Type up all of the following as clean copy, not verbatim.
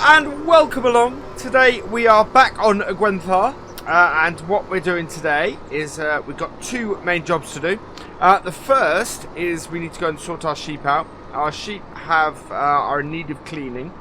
and welcome along. Today we are back on Gwenthar, and what we're doing today is we've got two main jobs to do. The first is we need to go and sort our sheep out. Our sheep are in need of cleaning,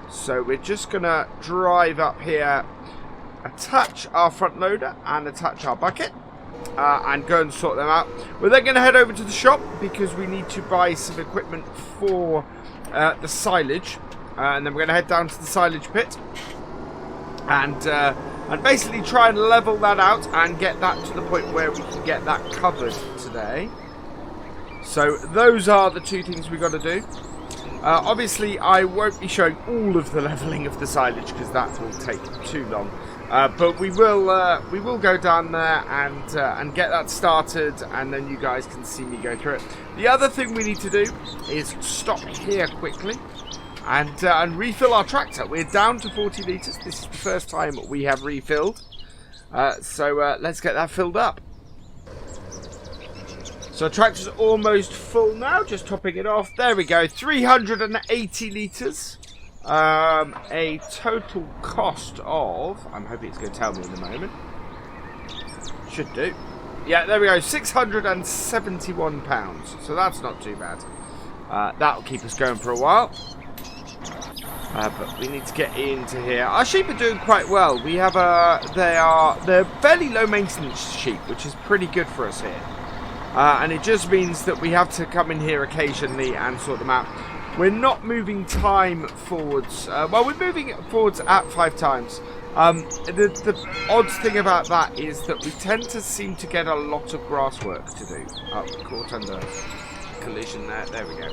so we're just gonna drive up here, attach our front loader and attach our bucket, and go and sort them out. We're then going to head over to the shop because we need to buy some equipment for the silage. And then we're going to head down to the silage pit and basically try and level that out and get that to the point where we can get that covered today. So those are the two things we've got to do. Obviously, I won't be showing all of the leveling of the silage because that will take too long. But we will go down there and get that started, and then you guys can see me go through it. The other thing we need to do is stop here quickly and refill our tractor. We're down to 40 litres. This is the first time we have refilled. So let's get that filled up. So tractor's almost full now, just topping it off. There we go, 380 litres. A total cost of, I'm hoping it's going to tell me in a moment. Should do. Yeah, there we go, £671. So that's not too bad. That'll keep us going for a while. But we need to get into here. Our sheep are doing quite well. We have they're fairly low maintenance sheep, which is pretty good for us here. And it just means that we have to come in here occasionally and sort them out. We're not moving time forwards. Well, we're moving forwards at 5 times. The odd thing about that is that we tend to seem to get a lot of grass work to do. Oh, caught under collision there. There we go.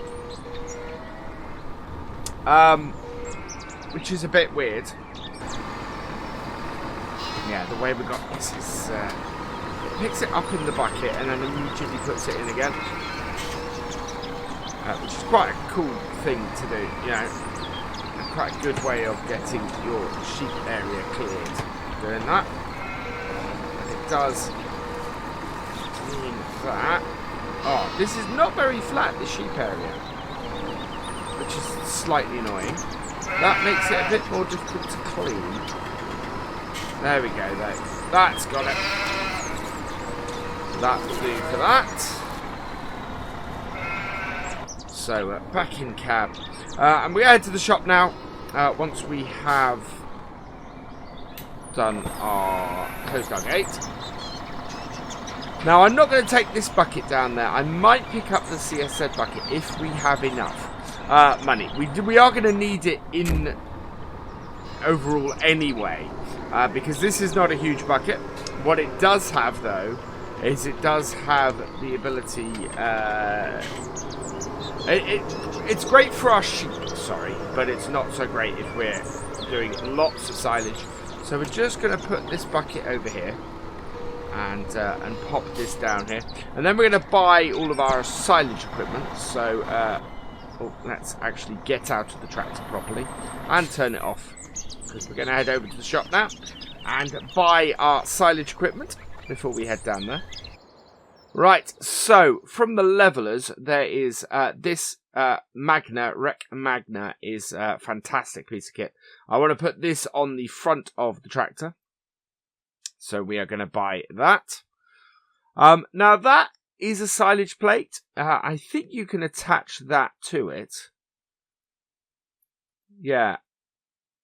Which is a bit weird. Yeah, the way we got this is it picks it up in the bucket and then immediately puts it in again. Which is quite a cool thing to do, you know. Quite a good way of getting your sheep area cleared. Doing that. And it does mean that. Oh, this is not very flat, the sheep area. Which is slightly annoying. That makes it a bit more difficult to clean. There we go, there. That's got it. That will do for that. So, back in cab. And we head to the shop now, once we have done our closed our gate. Now, I'm not going to take this bucket down there. I might pick up the CSZ bucket if we have enough money. We are going to need it in overall anyway, because this is not a huge bucket. What it does have, though, is it does have the ability... It's great for our sheep, sorry, but it's not so great if we're doing lots of silage. So we're just going to put this bucket over here and pop this down here. And then we're going to buy all of our silage equipment. So let's actually get out of the tractor properly and turn it off, because we're going to head over to the shop now and buy our silage equipment before we head down there. Right, so from the levelers, there is this Rec Magna is a fantastic piece of kit. I want to put this on the front of the tractor. So we are going to buy that. Now that is a silage plate. I think you can attach that to it. Yeah,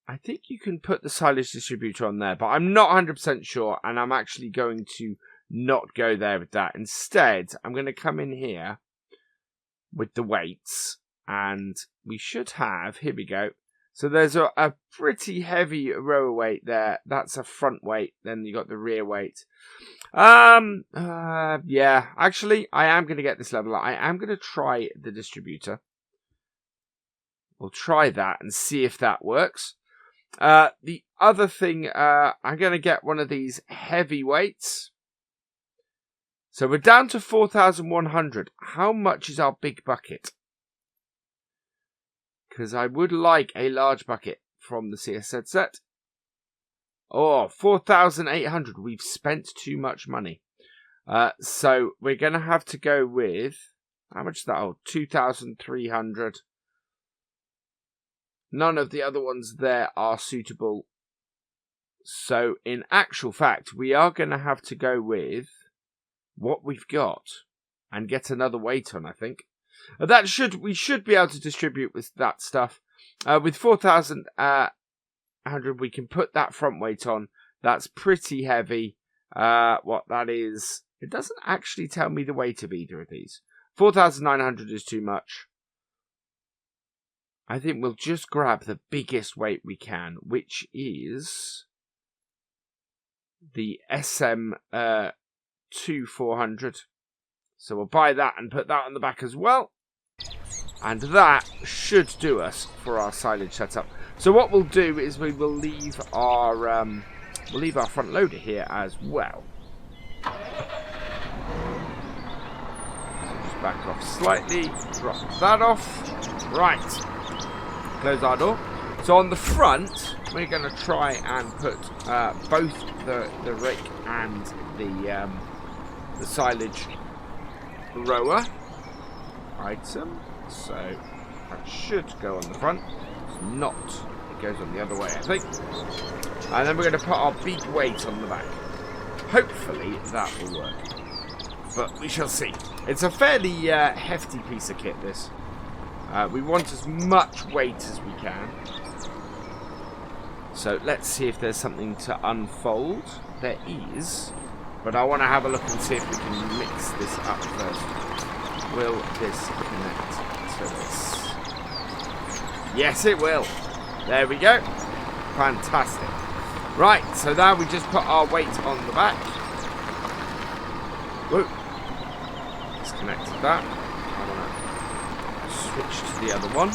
I think you can put the silage distributor on there, but I'm not 100% sure, and I'm actually going to not go there with that. Instead, I'm going to come in here with the weights, and we should have, here we go. So there's a pretty heavy rower weight there. That's a front weight. Then you got the rear weight. Yeah, actually, I am going to get this leveler. I am going to try the distributor. We'll try that and see if that works. The other thing, I'm going to get one of these heavy weights. So we're down to 4,100. How much is our big bucket? Because I would like a large bucket from the CSZ set. Oh, 4,800. We've spent too much money. So we're going to have to go with... How much is that? Oh, 2,300. None of the other ones there are suitable. So, in actual fact, we are going to have to go with what we've got and get another weight on, I think. We should be able to distribute with that stuff. With 4,100, we can put that front weight on. That's pretty heavy. What that is, it doesn't actually tell me the weight of either of these. 4,900 is too much. I think we'll just grab the biggest weight we can, which is the SM2400. So we'll buy that and put that on the back as well. And that should do us for our silage setup. So what we'll do is we will leave our front loader here as well. So just back off slightly, drop that off. Right, close our door. So on the front, we're going to try and put both the rake and the silage rower item. So that should go on the front. It's not. It goes on the other way, I think. And then we're going to put our big weight on the back. Hopefully that will work. But we shall see. It's a fairly hefty piece of kit, this. We want as much weight as we can. So let's see if there's something to unfold. There is. But I want to have a look and see if we can mix this up first. Will this connect to this? Yes, it will. There we go. Fantastic. Right, so now we just put our weight on the back. Whoa. Disconnected that. I want to switch to the other one.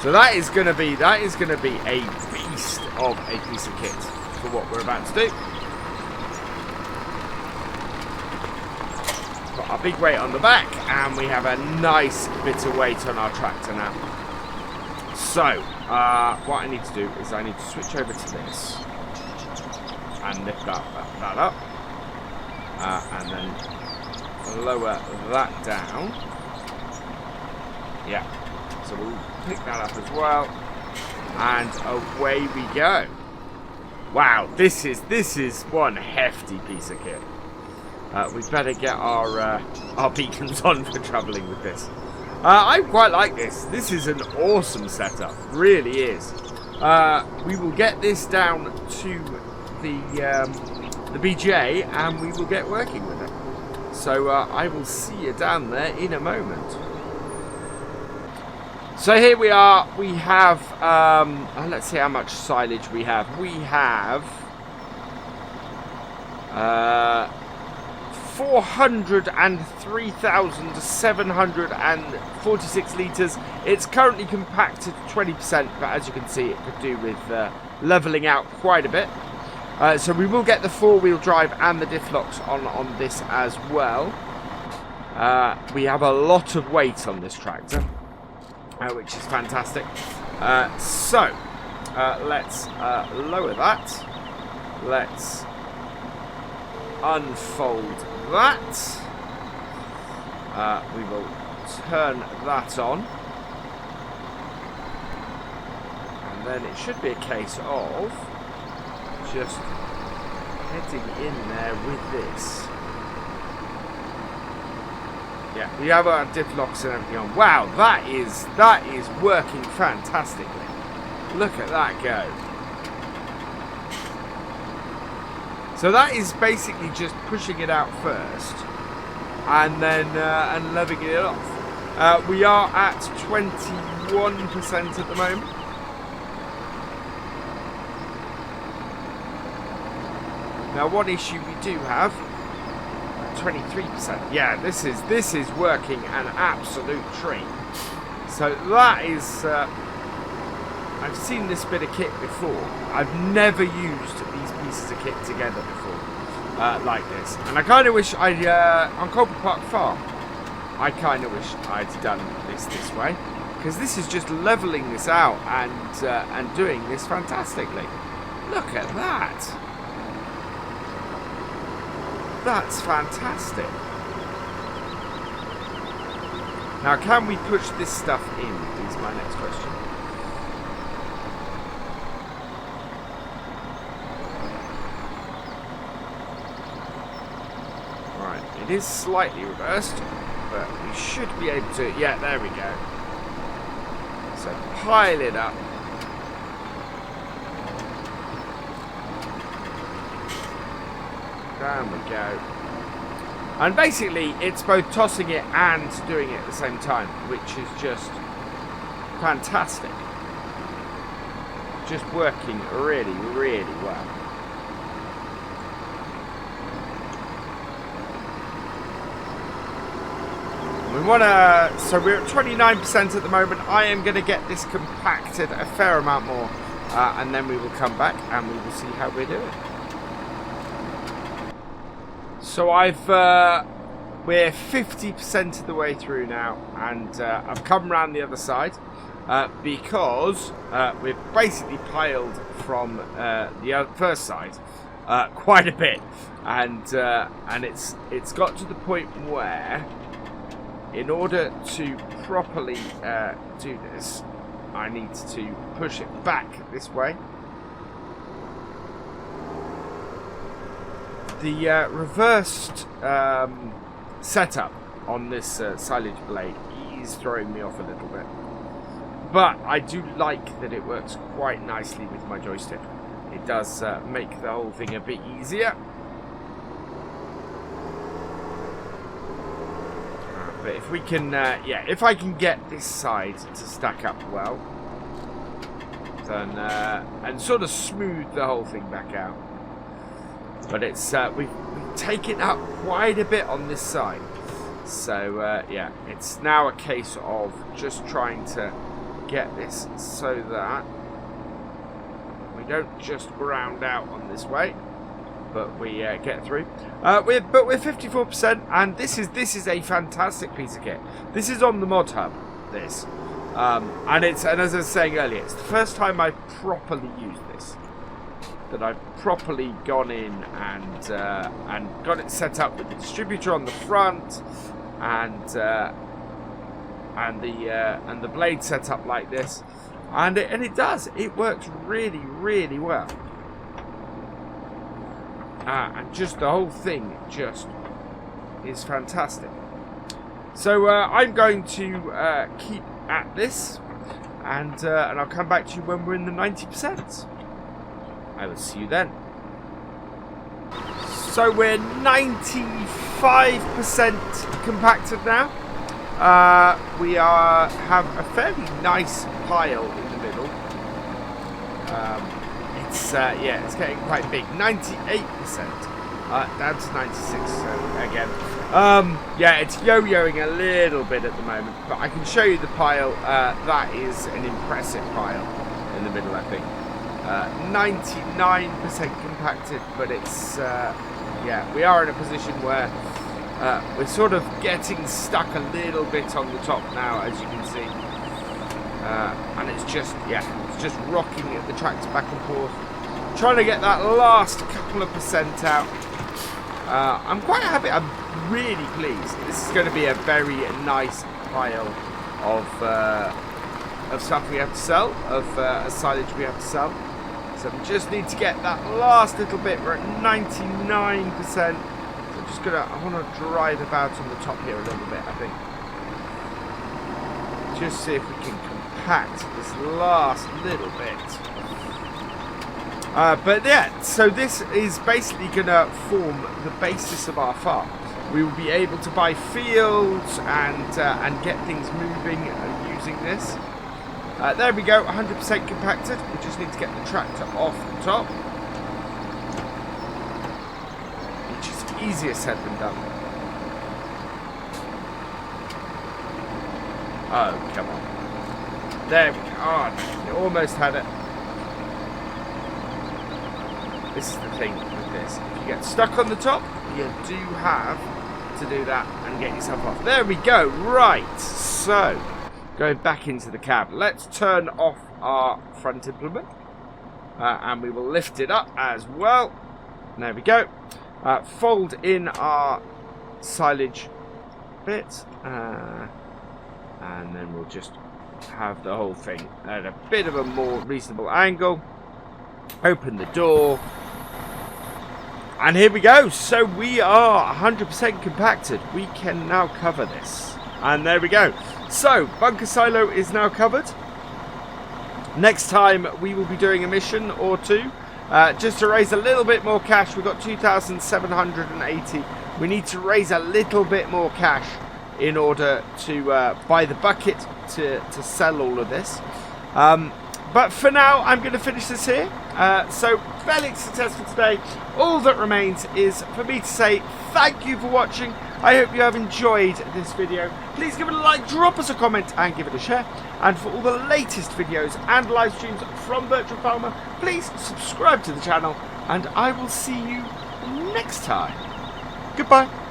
So that is going to be a beast of a piece of kit for what we're about to do. Put our big weight on the back, and we have a nice bit of weight on our tractor now. So, what I need to do is I need to switch over to this and lift that up, and then lower that down. Yeah, so we'll pick that up as well, and away we go. Wow, this is one hefty piece of kit. We better get our beacons on for travelling with this. I quite like this. This is an awesome setup, really is. We will get this down to the BGA, and we will get working with it. So I will see you down there in a moment. So here we are. We have, let's see how much silage we have. We have 403,746 litres. It's currently compacted 20%, but as you can see, it could do with levelling out quite a bit. So we will get the four-wheel drive and the diff locks on this as well. We have a lot of weight on this tractor, which is fantastic. So let's lower that. Let's unfold that. We will turn that on, and then it should be a case of just getting in there with this. Yeah, we have our diff locks and everything on. Wow, that is working fantastically. Look at that go. So that is basically just pushing it out first, and then and leveling it off. We are at 21% at the moment. Now, one issue we do have, 23%. Yeah, this is working an absolute treat. So that is. I've seen this bit of kit before. I've never used these pieces of kit together before, like this. And I kind of wish on Colby Park Farm, I kind of wish I'd done this way, because this is just levelling this out and doing this fantastically. Look at that. That's fantastic. Now, can we push this stuff in, is my next question. Right, it is slightly reversed, but we should be able to... Yeah, there we go. So, pile it up. Down we go. And basically, it's both tossing it and doing it at the same time, which is just fantastic. Just working really, really well. We want to... So we're at 29% at the moment. I am going to get this compacted a fair amount more. And then we will come back and we will see how we're doing. So we're 50% of the way through now, and I've come around the other side because we've basically piled from the first side quite a bit, and it's got to the point where, in order to properly do this, I need to push it back this way. The reversed setup on this silage blade is throwing me off a little bit. But I do like that it works quite nicely with my joystick. It does make the whole thing a bit easier. But if we can, yeah, if I can get this side to stack up well, then, and sort of smooth the whole thing back out. But it's we've taken up quite a bit on this side, so yeah, it's now a case of just trying to get this so that we don't just ground out on this way, but we get through. We're 54%, and this is a fantastic piece of kit. This is on the mod hub. This, and as I was saying earlier, it's the first time I've properly used this. That I've properly gone in and got it set up with the distributor on the front, and the blade set up like this, and it does. It works really, really well, and just the whole thing just is fantastic. So I'm going to keep at this, and I'll come back to you when we're in the 90%. I will see you then. So we're 95% compacted now. We have a fairly nice pile in the middle. It's yeah, it's getting quite big. 98%. Down to 96. So again, yeah, it's yo-yoing a little bit at the moment, but I can show you the pile. That is an impressive pile in the middle, I think. 99% compacted, but it's yeah, we are in a position where we're sort of getting stuck a little bit on the top now, as you can see, and it's just, yeah, it's just rocking the tractor back and forth, trying to get that last couple of percent out. I'm quite happy. I'm really pleased. This is going to be a very nice pile of stuff we have to sell, of silage we have to sell. So we just need to get that last little bit. We're at 99%. So I'm just gonna, I want to drive about on the top here a little bit, I think. Just see if we can compact this last little bit. But yeah, so this is basically gonna form the basis of our farm. We will be able to buy fields and get things moving using this. There we go, 100% compacted. We just need to get the tractor off the top, which is easier said than done. Oh, come on. There we go. Oh, you almost had it. This is the thing with this. If you get stuck on the top, you do have to do that and get yourself off. There we go. Right, so going back into the cab, let's turn off our front implement, and we will lift it up as well. There we go. Fold in our silage bit. And then we'll just have the whole thing at a bit of a more reasonable angle. Open the door. And here we go. So we are 100% compacted. We can now cover this. And there we go. So bunker silo is now covered. Next time we will be doing a mission or two. Just to raise a little bit more cash. We've got 2,780. We need to raise a little bit more cash in order to buy the bucket to sell all of this. But for now, I'm going to finish this here. So, fairly successful today. All that remains is for me to say thank you for watching. I hope you have enjoyed this video. Please give it a like, drop us a comment, and give it a share. And for all the latest videos and live streams from FendtFarmer, please subscribe to the channel. And I will see you next time. Goodbye.